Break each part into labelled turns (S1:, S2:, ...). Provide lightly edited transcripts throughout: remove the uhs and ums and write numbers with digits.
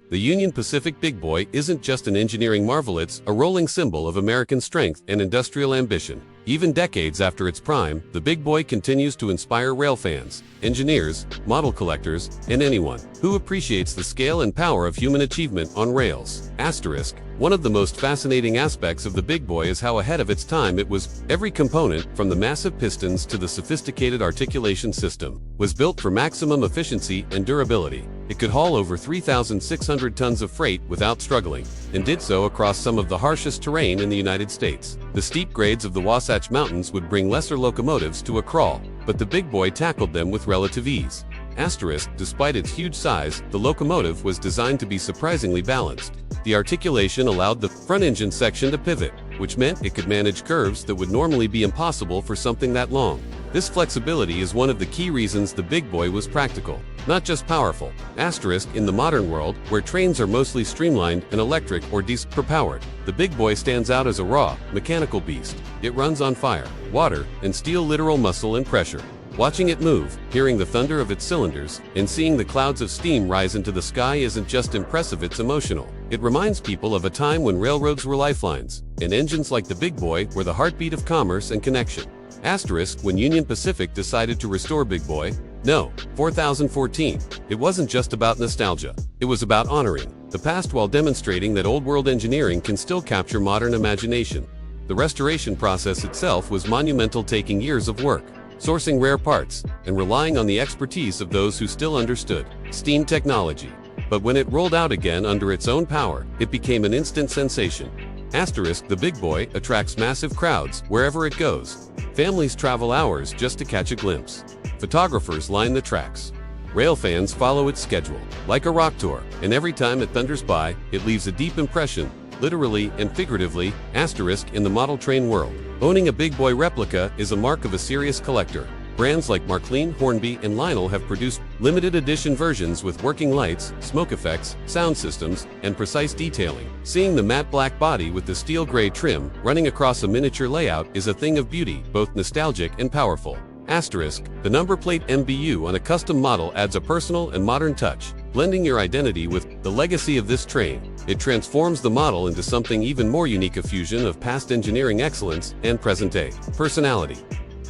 S1: The Union Pacific Big Boy isn't just an engineering marvel, it's a rolling symbol of American strength and industrial ambition. Even decades after its prime, the Big Boy continues to inspire rail fans, engineers, model collectors, and anyone who appreciates the scale and power of human achievement on rails. Asterisk. One of the most fascinating aspects of the Big Boy is how ahead of its time it was. Every component, from the massive pistons to the sophisticated articulation system, was built for maximum efficiency and durability. It could haul over 3,600 tons of freight without struggling, and did so across some of the harshest terrain in the United States. The steep grades of the Wasatch Mountains would bring lesser locomotives to a crawl, but the Big Boy tackled them with relative ease. Asterisk. Despite its huge size, the locomotive was designed to be surprisingly balanced. The articulation allowed the front engine section to pivot, which meant it could manage curves that would normally be impossible for something that long. This flexibility is one of the key reasons the Big Boy was practical, not just powerful. Asterisk. In the modern world, where trains are mostly streamlined and electric or diesel-powered, the Big Boy stands out as a raw, mechanical beast. It runs on fire, water, and steel, literal muscle and pressure. Watching it move, hearing the thunder of its cylinders, and seeing the clouds of steam rise into the sky isn't just impressive, it's emotional. It reminds people of a time when railroads were lifelines, and engines like the Big Boy were the heartbeat of commerce and connection. Asterisk. When Union Pacific decided to restore Big Boy, 2014, it wasn't just about nostalgia. It was about honoring the past while demonstrating that old-world engineering can still capture modern imagination. The restoration process itself was monumental, taking years of work, sourcing rare parts, and relying on the expertise of those who still understood steam technology. But when it rolled out again under its own power, it became an instant sensation. Asterisk. The Big Boy attracts massive crowds wherever it goes. Families travel hours just to catch a glimpse. Photographers line the tracks. Rail fans follow its schedule, like a rock tour, and every time it thunders by, it leaves a deep impression, literally and figuratively. Asterisk. In the model train world, owning a Big Boy replica is a mark of a serious collector. Brands like Marklin, Hornby, and Lionel have produced limited edition versions with working lights, smoke effects, sound systems, and precise detailing. Seeing the matte black body with the steel gray trim running across a miniature layout is a thing of beauty, both nostalgic and powerful. Asterisk. The number plate MBU on a custom model adds a personal and modern touch, blending your identity with the legacy of this train. It transforms the model into something even more unique, a fusion of past engineering excellence and present-day personality.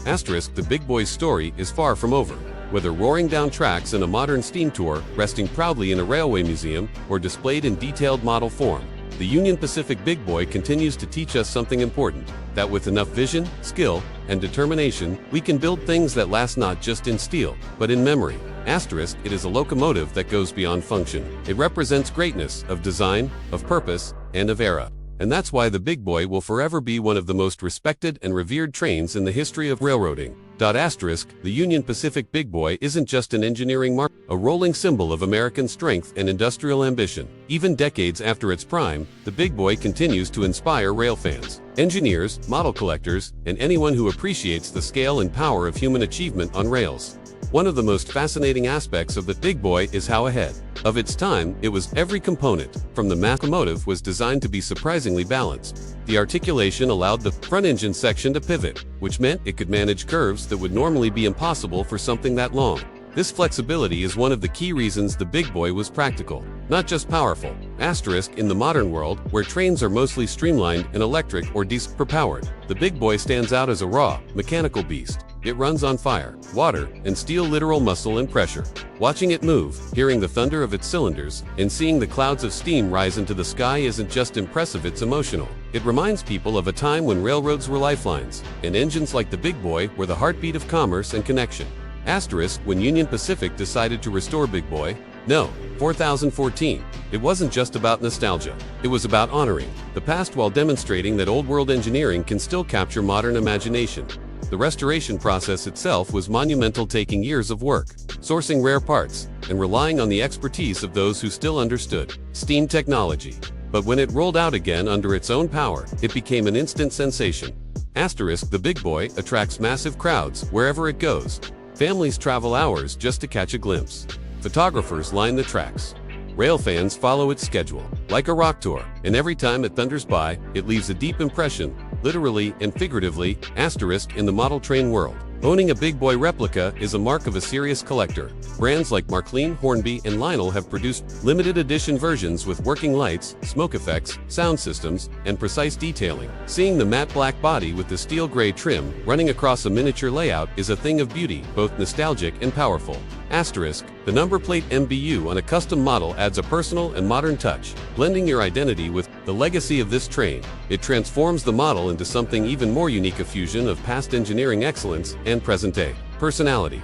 S1: Asterisk. The Big Boy's story is far from over. Whether roaring down tracks in a modern steam tour, resting proudly in a railway museum, or displayed in detailed model form, the Union Pacific Big Boy continues to teach us something important: that with enough vision, skill, and determination, we can build things that last not just in steel, but in memory. Asterisk. It is a locomotive that goes beyond function. It represents greatness of design, of purpose, and of era. And that's why the Big Boy will forever be one of the most respected and revered trains in the history of railroading. Asterisk. The Union Pacific Big Boy isn't just an engineering marvel, a rolling symbol of American strength and industrial ambition. Even decades after its prime, the Big Boy continues to inspire rail fans, engineers, model collectors, and anyone who appreciates the scale and power of human achievement on rails. One of the most fascinating aspects of the Big Boy is how ahead of its time it was. Every component, from the locomotive, was designed to be surprisingly balanced. The articulation allowed the front engine section to pivot, which meant it could manage curves that would normally be impossible for something that long. This flexibility is one of the key reasons the Big Boy was practical, not just powerful. Asterisk. In the modern world, where trains are mostly streamlined and electric or diesel-powered, the Big Boy stands out as a raw, mechanical beast. It runs on fire, water, and steel, literal muscle and pressure. Watching it move, hearing the thunder of its cylinders, and seeing the clouds of steam rise into the sky isn't just impressive, it's emotional. It reminds people of a time when railroads were lifelines, and engines like the Big Boy were the heartbeat of commerce and connection. Asterisk. When Union Pacific decided to restore Big Boy, 2014, it wasn't just about nostalgia. It was about honoring the past while demonstrating that old-world engineering can still capture modern imagination. The restoration process itself was monumental, taking years of work, sourcing rare parts, and relying on the expertise of those who still understood steam technology. But when it rolled out again under its own power, it became an instant sensation. Asterisk. The Big Boy attracts massive crowds wherever it goes. Families travel hours just to catch a glimpse. Photographers line the tracks. Rail fans follow its schedule, like a rock tour, and every time it thunders by, it leaves a deep impression, literally and figuratively. Asterisk. In the model train world, Owning a big boy replica is a mark of a serious collector. Brands like Marklin, Hornby, and Lionel have produced limited edition versions with working lights, smoke effects, sound systems, and precise detailing. Seeing the matte black body with the steel gray trim running across a miniature layout is a thing of beauty, both nostalgic and powerful. Asterisk, the number plate MBU on a custom model adds a personal and modern touch, blending your identity with the legacy of this train. It transforms the model into something even more unique, a fusion of past engineering excellence and present-day personality.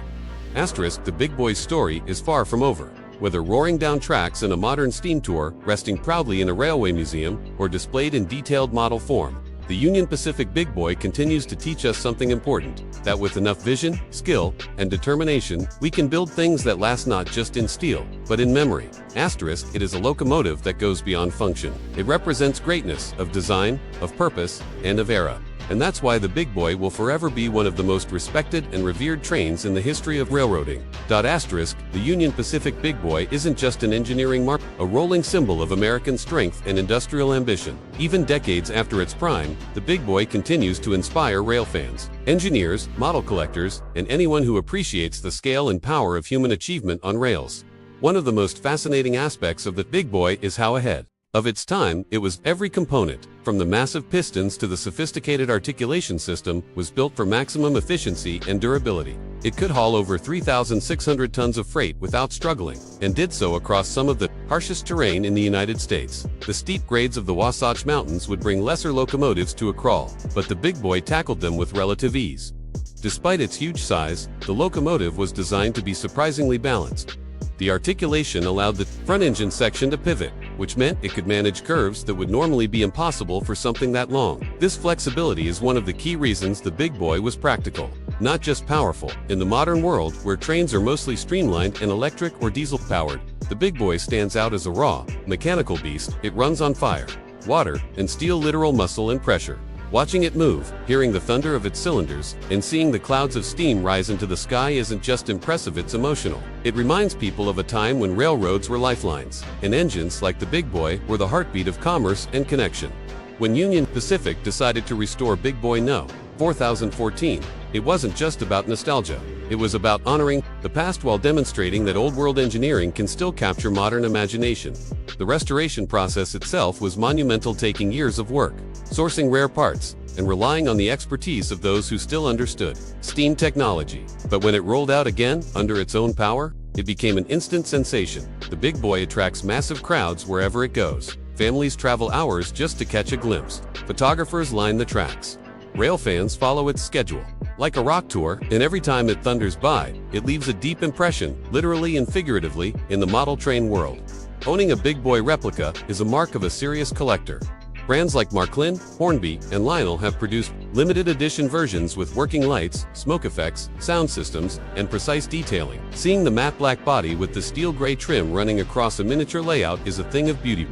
S1: Asterisk, the big boy's story is far from over. Whether roaring down tracks in a modern steam tour, resting proudly in a railway museum, or displayed in detailed model form, the Union Pacific Big Boy continues to teach us something important, that with enough vision, skill, and determination, we can build things that last not just in steel, but in memory. Asterisk, it is a locomotive that goes beyond function. It represents greatness of design, of purpose, and of era. And that's why the Big Boy will forever be one of the most respected and revered trains in the history of railroading. Asterisk, the Union Pacific Big Boy isn't just an engineering mark, a rolling symbol of American strength and industrial ambition. Even decades after its prime, the Big Boy continues to inspire rail fans, engineers, model collectors, and anyone who appreciates the scale and power of human achievement on rails. One of the most fascinating aspects of the Big Boy is how ahead of its time it was. Every component, from the massive pistons to the sophisticated articulation system, was built for maximum efficiency and durability. It could haul over 3,600 tons of freight without struggling, and did so across some of the harshest terrain in the United States. The steep grades of the Wasatch Mountains would bring lesser locomotives to a crawl, but the Big Boy tackled them with relative ease. Despite its huge size, the locomotive was designed to be surprisingly balanced. The articulation allowed the front engine section to pivot, which meant it could manage curves that would normally be impossible for something that long. This flexibility is one of the key reasons the Big Boy was practical, not just powerful. In the modern world, where trains are mostly streamlined and electric or diesel-powered, the Big Boy stands out as a raw, mechanical beast. It runs on fire, water, and steel, literal muscle and pressure. Watching it move, hearing the thunder of its cylinders, and seeing the clouds of steam rise into the sky isn't just impressive, it's emotional. It reminds people of a time when railroads were lifelines, and engines like the Big Boy were the heartbeat of commerce and connection. When Union Pacific decided to restore Big Boy No. 4014, it wasn't just about nostalgia. It was about honoring the past while demonstrating that old-world engineering can still capture modern imagination. The restoration process itself was monumental, taking years of work, sourcing rare parts, and relying on the expertise of those who still understood steam technology. But when it rolled out again, under its own power, it became an instant sensation. The Big Boy attracts massive crowds wherever it goes. Families travel hours just to catch a glimpse. Photographers line the tracks. Rail fans follow its schedule like a rock tour, and every time it thunders by, it leaves a deep impression, literally and figuratively, in the model train world. Owning a Big Boy replica is a mark of a serious collector. Brands like Marklin, Hornby, and Lionel have produced limited edition versions with working lights, smoke effects, sound systems, and precise detailing. Seeing the matte black body with the steel gray trim running across a miniature layout is a thing of beauty.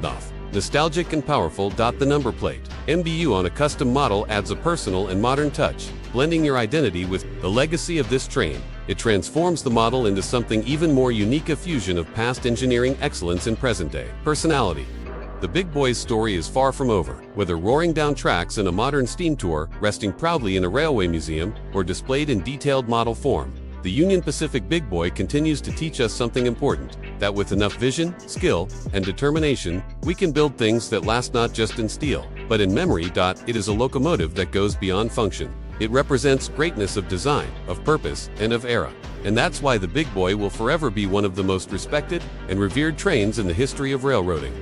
S1: Nostalgic and powerful. The number plate MBU on a custom model adds a personal and modern touch, blending your identity with the legacy of this train. It transforms the model into something even more unique, a fusion of past engineering excellence and present-day personality. The Big Boy's story is far from over. Whether roaring down tracks in a modern steam tour, resting proudly in a railway museum, or displayed in detailed model form, the Union Pacific Big Boy continues to teach us something important, that with enough vision, skill, and determination, we can build things that last not just in steel, but in memory. It is a locomotive that goes beyond function. It represents greatness of design, of purpose, and of era. And that's why the Big Boy will forever be one of the most respected and revered trains in the history of railroading.